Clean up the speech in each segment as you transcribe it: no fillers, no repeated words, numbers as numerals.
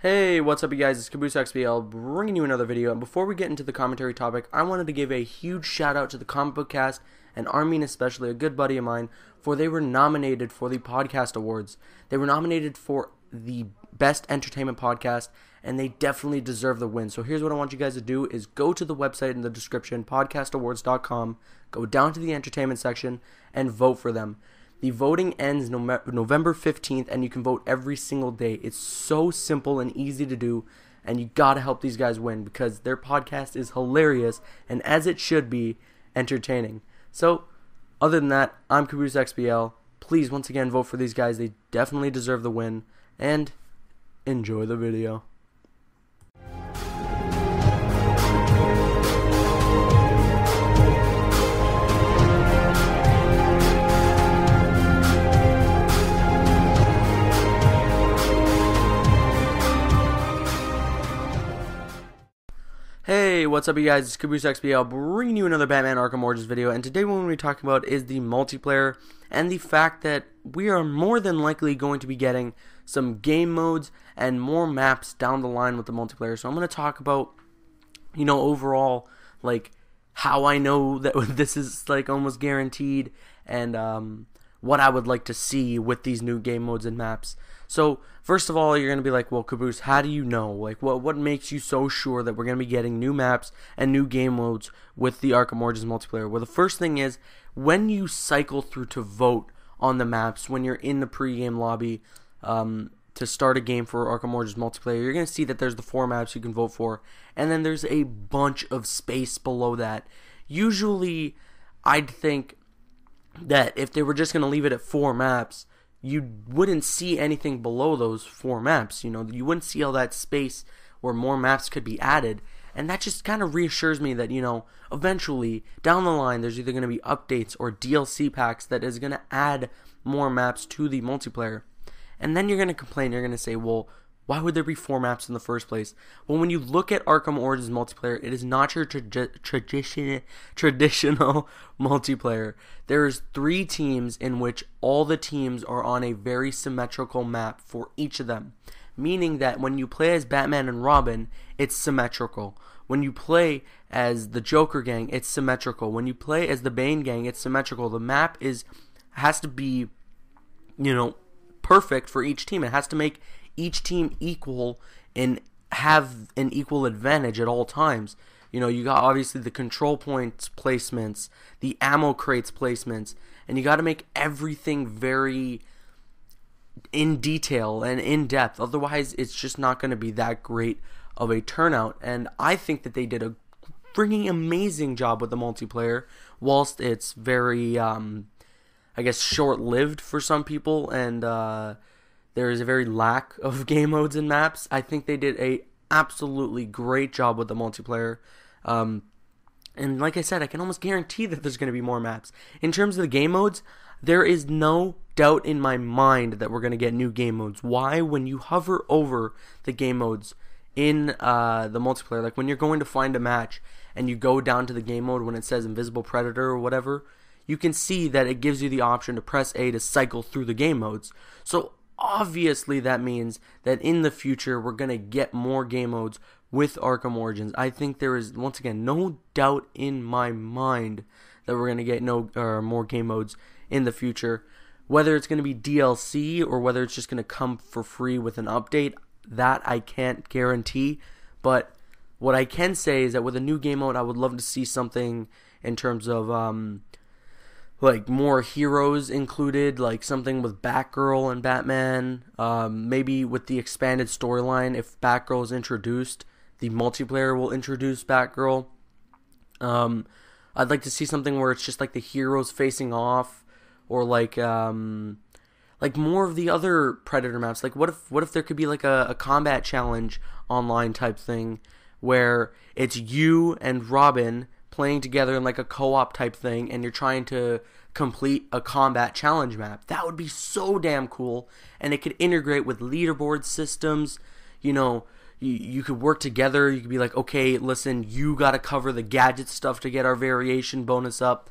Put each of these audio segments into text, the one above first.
Hey, what's up you guys, it's XBL bringing you another video, and before we get into the commentary topic, I wanted to give a huge shout out to the Comic Book Cast, and Armin especially, a good buddy of mine, for they were nominated for the Podcast Awards. They were nominated for the Best Entertainment Podcast, and they definitely deserve the win. So here's what I want you guys to do, is go to the website in the description, podcastawards.com, go down to the entertainment section, and vote for them. The voting ends November 15th, and you can vote every single day. It's so simple and easy to do, and you gotta help these guys win because their podcast is hilarious, and as it should be, entertaining. So, other than that, I'm Caboose XBL. Please, once again, vote for these guys. They definitely deserve the win, and enjoy the video. Hey, what's up you guys, it's Caboose XBL bringing you another Batman Arkham Origins video, and today what we're going to be talking about is the multiplayer and the fact that we are more than likely going to be getting some game modes and more maps down the line with the multiplayer. So I'm going to talk about, overall, like, how I know that this is, like, almost guaranteed, and what I would like to see with these new game modes and maps. So, first of all, you're going to be like, well, Caboose, how do you know? Like, what makes you so sure that we're going to be getting new maps and new game modes with the Arkham Origins Multiplayer? Well, the first thing is, when you cycle through to vote on the maps, when you're in the pre-game lobby to start a game for Arkham Origins Multiplayer, you're going to see that there's the 4 maps you can vote for, and then there's a bunch of space below that. Usually, I'd think that if they were just going to leave it at 4 maps, you wouldn't see anything below those 4 maps. You wouldn't see all that space where more maps could be added. And that just kind of reassures me that, eventually, down the line, there's either going to be updates or DLC packs that is going to add more maps to the multiplayer. And then you're going to complain, you're going to say, well, why would there be 4 maps in the first place? Well, when you look at Arkham Origins Multiplayer, it is not your traditional multiplayer. There's 3 teams in which all the teams are on a very symmetrical map for each of them. Meaning that when you play as Batman and Robin, it's symmetrical. When you play as the Joker gang, it's symmetrical. When you play as the Bane gang, it's symmetrical. The map has to be, perfect for each team. It has to make each team equal and have an equal advantage at all times. You got obviously the control points placements, the ammo crates placements, and you got to make everything very in detail and in depth. Otherwise, it's just not going to be that great of a turnout. And I think that they did a freaking amazing job with the multiplayer, whilst it's very, short-lived for some people, and there is a very lack of game modes and maps. I think they did a absolutely great job with the multiplayer. And like I said, I can almost guarantee that there's going to be more maps. In terms of the game modes, there is no doubt in my mind that we're going to get new game modes. Why? When you hover over the game modes in the multiplayer, like when you're going to find a match and you go down to the game mode when it says Invisible Predator or whatever, you can see that it gives you the option to press A to cycle through the game modes. So obviously that means that in the future we're going to get more game modes with Arkham Origins. I think there is, once again, no doubt in my mind that we're going to get more game modes in the future. Whether it's going to be DLC or whether it's just going to come for free with an update, that I can't guarantee. But what I can say is that with a new game mode, I would love to see something in terms of like more heroes included, like something with Batgirl and Batman. Maybe with the expanded storyline, if Batgirl is introduced, the multiplayer will introduce Batgirl. I'd like to see something where it's just like the heroes facing off, or like more of the other Predator maps. Like what if there could be like a combat challenge online type thing where it's you and Robin playing together in like a co-op type thing, and you're trying to complete a combat challenge map. That would be so damn cool, and it could integrate with leaderboard systems. You could work together. You could be like, okay, listen, you gotta cover the gadget stuff to get our variation bonus up.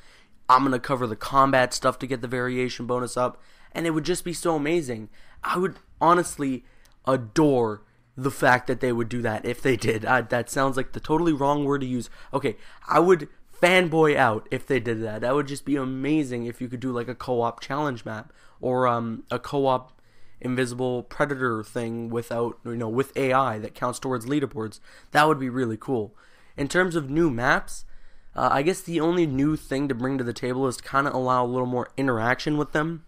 I'm gonna cover the combat stuff to get the variation bonus up, and it would just be so amazing. I would honestly adore the fact that they would do that if they did. That sounds like the totally wrong word to use. Okay, I would fanboy out if they did that. That would just be amazing if you could do like a co-op challenge map, or a co-op invisible predator thing without, with AI that counts towards leaderboards. That would be really cool. In terms of new maps, I guess the only new thing to bring to the table is to kind of allow a little more interaction with them.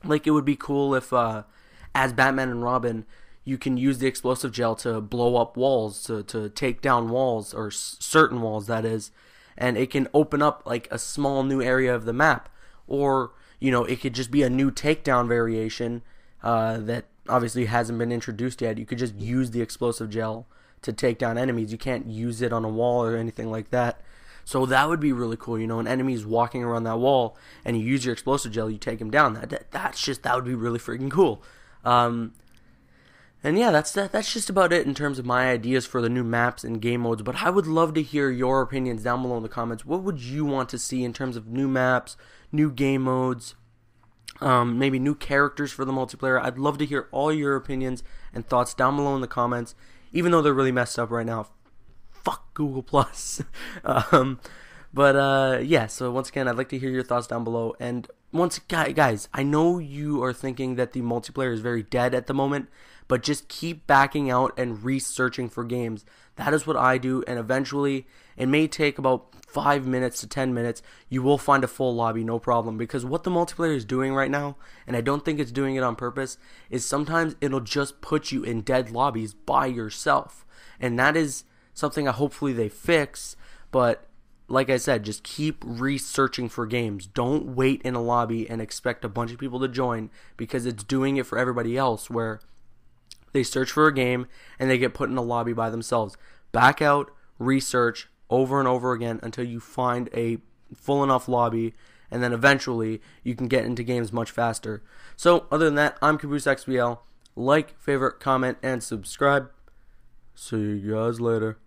Like, it would be cool if, as Batman and Robin, you can use the explosive gel to blow up walls, to take down walls, or certain walls, that is, and it can open up like a small new area of the map. Or, it could just be a new takedown variation that obviously hasn't been introduced yet. You could just use the explosive gel to take down enemies. You can't use it on a wall or anything like that. So that would be really cool. An enemy's walking around that wall, and you use your explosive gel, you take him down. That would be really freaking cool. And yeah, that's just about it in terms of my ideas for the new maps and game modes. But I would love to hear your opinions down below in the comments. What would you want to see in terms of new maps, new game modes, maybe new characters for the multiplayer? I'd love to hear all your opinions and thoughts down below in the comments, even though they're really messed up right now. Fuck Google Plus. Yeah, so once again, I'd like to hear your thoughts down below. And guys, I know you are thinking that the multiplayer is very dead at the moment, but just keep backing out and researching for games. That is what I do, and eventually, it may take about 5 minutes to 10 minutes, you will find a full lobby, no problem. Because what the multiplayer is doing right now, and I don't think it's doing it on purpose, is sometimes it'll just put you in dead lobbies by yourself. And that is something hopefully they fix, but like I said, just keep researching for games. Don't wait in a lobby and expect a bunch of people to join, because it's doing it for everybody else, where they search for a game and they get put in a lobby by themselves. Back out, research over and over again until you find a full enough lobby, and then eventually you can get into games much faster. So other than that, I'm CaboosXBL. Like, favorite, comment, and subscribe. See you guys later.